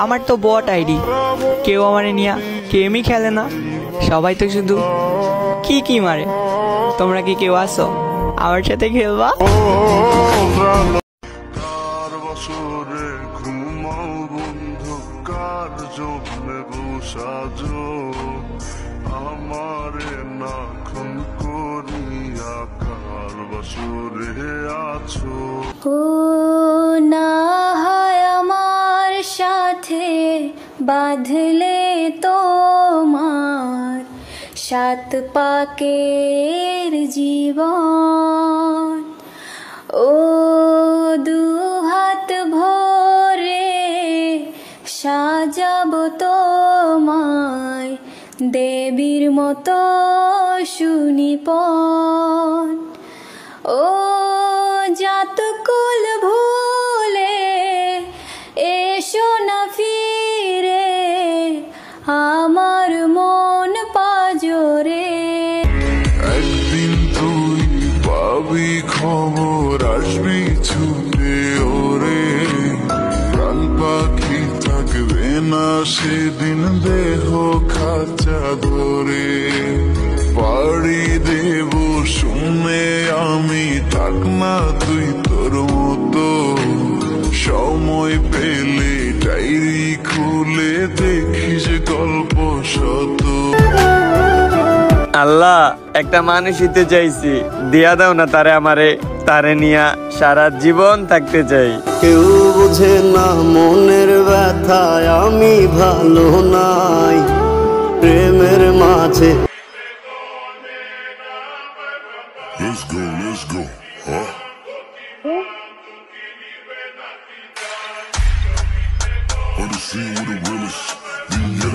আমার তো বট আইডি, কেউ আমারে নিয়া গেমই খেলে না, সবাই তো শুধু কি মারে। তোমরা কি কেউ আসো আমার সাথে খেলবা? আমারে না খুন করিয়া কার বাসরে আছো। ও না হয় আমার সাথে বাঁধলে তোমার 7 পাকের জীবন, ও 2 হাত ভরে সাজাবো তোমায় দেবীর মতো সুনিপন। ও জাতকুল ভুলে এসো না ফিরে আমার মন পাজরে। একদিন তুই পাবি খবর, আসবি ছুটে ওরে, প্রাণ পাখি থাকবে না সেদিন দেহ খাঁচা ধরে। পাড়ি দেব শুনে আমি, থাক না তুই তোর মতো, সময় পেলে ডায়েরি খুলে দেখিস গল্প শত। আল্লাহ, একটা মানুষ হইতে চাইছি, দিয়া দাও না তারে আমারে, তারে নিয়া সারা জীবন থাকতে চাই। কেউ বুঝে না মনের ব্যথায় আমি ভালো নাই, প্রেমের মাঝে। Let's go, huh? On the scene with the realest, you get